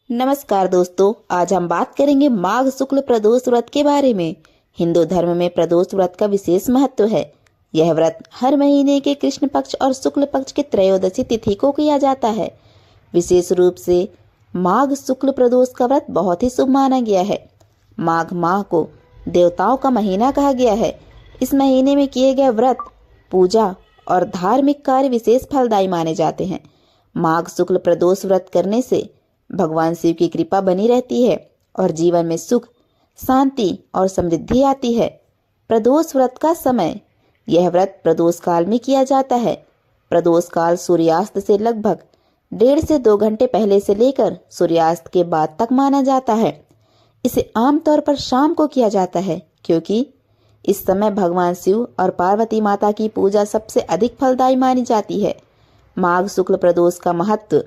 नमस्कार दोस्तों, आज हम बात करेंगे माघ शुक्ल प्रदोष व्रत के बारे में। हिंदू धर्म में प्रदोष व्रत का विशेष महत्व है। यह व्रत हर महीने के कृष्ण पक्ष और शुक्ल पक्ष के त्रयोदशी तिथि को किया जाता है। विशेष रूप से माघ शुक्ल प्रदोष का व्रत बहुत ही शुभ माना गया है। माघ माह को देवताओं का महीना कहा गया है। इस महीने में किए गए व्रत, पूजा और धार्मिक कार्य विशेष फलदायी माने जाते हैं। माघ शुक्ल प्रदोष व्रत करने से भगवान शिव की कृपा बनी रहती है और जीवन में सुख, शांति और समृद्धि आती है। प्रदोष व्रत का समय, यह व्रत प्रदोष काल में किया जाता है। प्रदोष काल सूर्यास्त से लगभग 1.5 से 2 घंटे पहले से लेकर सूर्यास्त के बाद तक माना जाता है। इसे आमतौर पर शाम को किया जाता है क्योंकि इस समय भगवान शिव और पार्वती माता की पूजा सबसे अधिक फलदायी मानी जाती है। माघ शुक्ल प्रदोष का महत्व,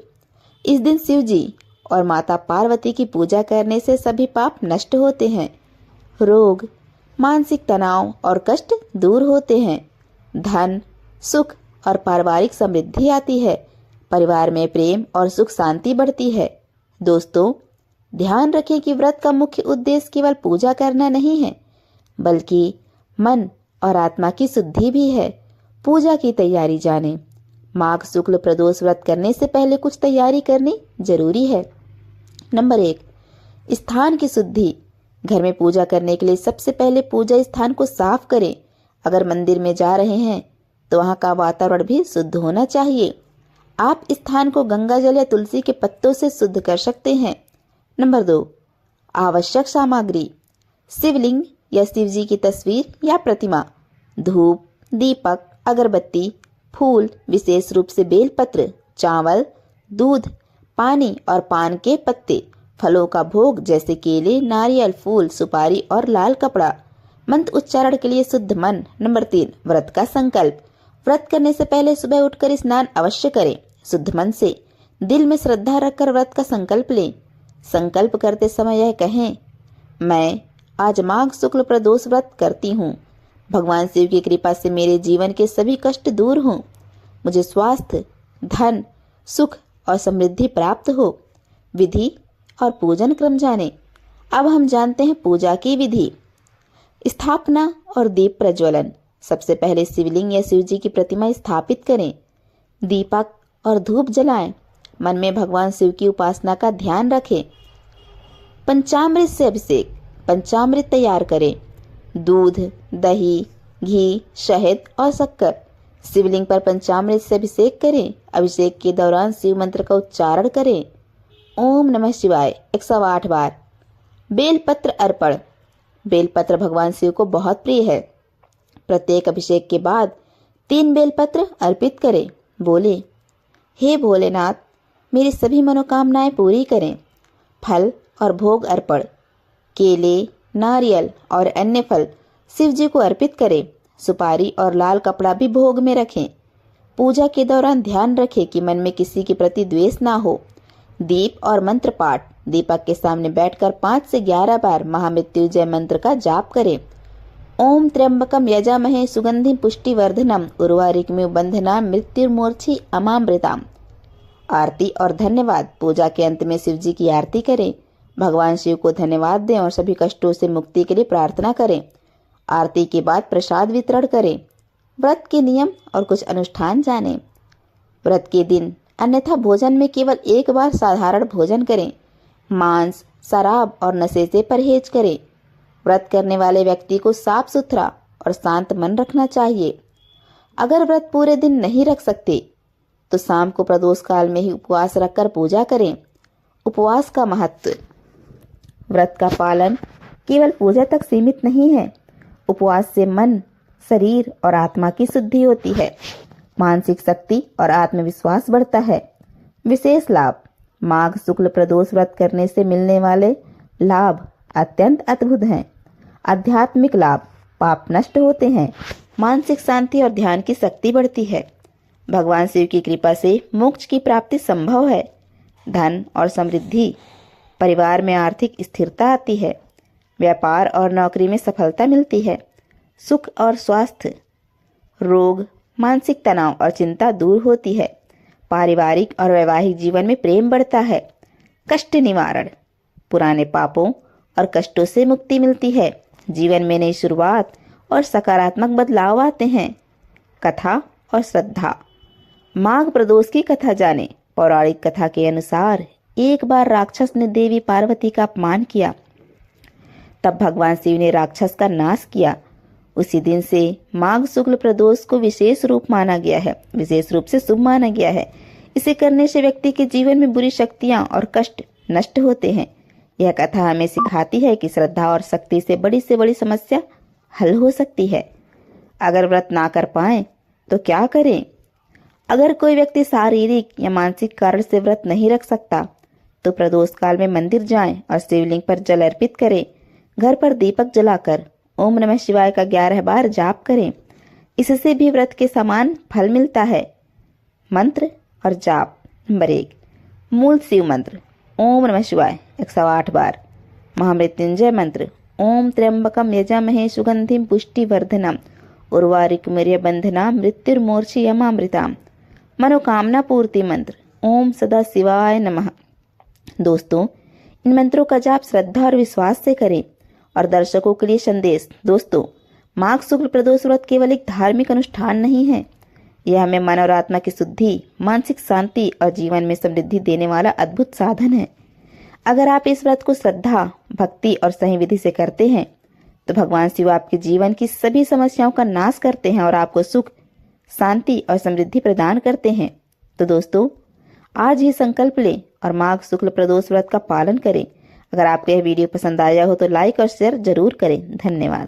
इस दिन शिव जी और माता पार्वती की पूजा करने से सभी पाप नष्ट होते हैं, रोग, मानसिक तनाव और कष्ट दूर होते हैं, धन, सुख और पारिवारिक समृद्धि आती है, परिवार में प्रेम और सुख शांति बढ़ती है। दोस्तों, ध्यान रखें कि व्रत का मुख्य उद्देश्य केवल पूजा करना नहीं है, बल्कि मन और आत्मा की शुद्धि भी है। पूजा की तैयारी जानें। माघ शुक्ल प्रदोष व्रत करने से पहले कुछ तैयारी करनी जरूरी है। नंबर 1, स्थान की शुद्धि। घर में पूजा करने के लिए सबसे पहले पूजा स्थान को साफ करें। अगर मंदिर में जा रहे हैं तो वहां का वातावरण भी शुद्ध होना चाहिए। आप स्थान को गंगा जल या तुलसी के पत्तों से शुद्ध कर सकते हैं। नंबर 2, आवश्यक सामग्री। शिवलिंग या शिव जी की तस्वीर या प्रतिमा, धूप, दीपक, अगरबत्ती, फूल, विशेष रूप से बेलपत्र, चावल, दूध, पानी और पान के पत्ते, फलों का भोग जैसे केले, नारियल, फूल, सुपारी और लाल कपड़ा। मंत्र उच्चारण के लिए शुद्ध मन। नंबर 3, व्रत का संकल्प। व्रत करने से पहले सुबह उठकर स्नान अवश्य करें। शुद्ध मन से दिल में श्रद्धा रखकर व्रत का संकल्प लें। संकल्प करते समय यह कहें, मैं आज माघ शुक्ल प्रदोष व्रत करती हूँ। भगवान शिव की कृपा से मेरे जीवन के सभी कष्ट दूर हों। मुझे स्वास्थ्य, धन, सुख और समृद्धि प्राप्त हो। विधि और पूजन क्रम जानें। अब हम जानते हैं पूजा की विधि। स्थापना और दीप प्रज्वलन। सबसे पहले शिवलिंग या शिव जी की प्रतिमा स्थापित करें। दीपक और धूप जलाएं। मन में भगवान शिव की उपासना का ध्यान रखें। पंचामृत से अभिषेक। पंचामृत तैयार करें। दूध, दही, घी, शहद और शक्कर। शिवलिंग पर पंचामृत से अभिषेक करें। अभिषेक के दौरान शिव मंत्र का उच्चारण करें। ओम नमः शिवाय 108 बार। बेलपत्र अर्पण। बेलपत्र भगवान शिव को बहुत प्रिय है। प्रत्येक अभिषेक के बाद 3 बेलपत्र अर्पित करें। बोले, हे भोलेनाथ, मेरी सभी मनोकामनाएं पूरी करें। फल और भोग अर्पण। केले, नारियल और अन्य फल शिव जी को अर्पित करें। सुपारी और लाल कपड़ा भी भोग में रखें। पूजा के दौरान ध्यान रखें कि मन में किसी के प्रति द्वेष ना हो। दीप और मंत्र पाठ। दीपक के सामने बैठकर 5 से 11 बार महामृत्युंजय मंत्र का जाप करें। ओम त्र्यंबकम यजामहे सुगंधिम पुष्टिवर्धनम उर्वारुकमिव बंधनाम मृत्युर्मूर्छि अमामृताम। आरती और धन्यवाद। पूजा के अंत में शिव जी की आरती करें। भगवान शिव को धन्यवाद दें और सभी कष्टों से मुक्ति के लिए प्रार्थना करें। आरती के बाद प्रसाद वितरण करें। व्रत के नियम और कुछ अनुष्ठान जानें। व्रत के दिन अन्यथा भोजन में केवल एक बार साधारण भोजन करें। मांस, शराब और नशे से परहेज करें। व्रत करने वाले व्यक्ति को साफ सुथरा और शांत मन रखना चाहिए। अगर व्रत पूरे दिन नहीं रख सकते तो शाम को प्रदोष काल में ही उपवास रखकर पूजा करें। उपवास का महत्व, व्रत का पालन केवल पूजा तक सीमित नहीं है। उपवास से मन, शरीर और आत्मा की शुद्धि होती है। मानसिक शक्ति और आत्मविश्वास बढ़ता है। विशेष लाभ, माघ शुक्ल प्रदोष व्रत करने से मिलने वाले लाभ अत्यंत अद्भुत हैं। आध्यात्मिक लाभ, पाप नष्ट होते हैं, मानसिक शांति और ध्यान की शक्ति बढ़ती है। भगवान शिव की कृपा से मोक्ष की प्राप्ति संभव है। धन और समृद्धि, परिवार में आर्थिक स्थिरता आती है। व्यापार और नौकरी में सफलता मिलती है। सुख और स्वास्थ्य, रोग, मानसिक तनाव और चिंता दूर होती है। पारिवारिक और वैवाहिक जीवन में प्रेम बढ़ता है। कष्ट निवारण, पुराने पापों और कष्टों से मुक्ति मिलती है, जीवन में नई शुरुआत और सकारात्मक बदलाव आते हैं। कथा और श्रद्धा। माघ प्रदोष की कथा जाने। पौराणिक कथा के अनुसार एक बार राक्षस ने देवी पार्वती का अपमान किया, तब भगवान शिव ने राक्षस का नाश किया। उसी दिन से माघ शुक्ल प्रदोष को विशेष रूप से शुभ माना गया है। इसे करने से व्यक्ति के जीवन में बुरी शक्तियां और कष्ट नष्ट होते हैं। यह कथा हमें सिखाती है कि श्रद्धा और शक्ति से बड़ी समस्या हल हो सकती है। अगर व्रत ना कर पाए तो क्या करें? अगर कोई व्यक्ति शारीरिक या मानसिक कारण से व्रत नहीं रख सकता तो प्रदोष काल में मंदिर जाएं और शिवलिंग पर जल अर्पित करें। घर पर दीपक जलाकर ओम नमः शिवाय का 11 बार जाप करें। इससे भी व्रत के समान फल मिलता है। मंत्र और जाप। नंबर 1, मूल शिव मंत्र ओम नमः शिवाय 108 बार। महामृत्युंजय मंत्र ओम त्र्यंबकम यजामहे सुगंधिम पुष्टिवर्धनम उर्वारुकमिर्य बंधना मृत्युर्मोर्छियमामृताम। मनोकामना पूर्ति मंत्र ओम सदा शिवाय नमः। दोस्तों, इन मंत्रों का जाप श्रद्धा और विश्वास से करें। और दर्शकों के लिए संदेश। दोस्तों, माघ शुक्ल प्रदोष व्रत केवल एक धार्मिक अनुष्ठान नहीं है, यह हमें मन और आत्मा की शुद्धि, मानसिक शांति और जीवन में समृद्धि देने वाला अद्भुत साधन है। अगर आप इस व्रत को श्रद्धा, भक्ति और सही विधि से करते हैं तो भगवान शिव आपके जीवन की सभी समस्याओं का नाश करते हैं और आपको सुख, शांति और समृद्धि प्रदान करते हैं। तो दोस्तों, आज ही संकल्प लें और माघ शुक्ल प्रदोष व्रत का पालन करें। अगर आपको यह वीडियो पसंद आया हो तो लाइक और शेयर जरूर करें। धन्यवाद।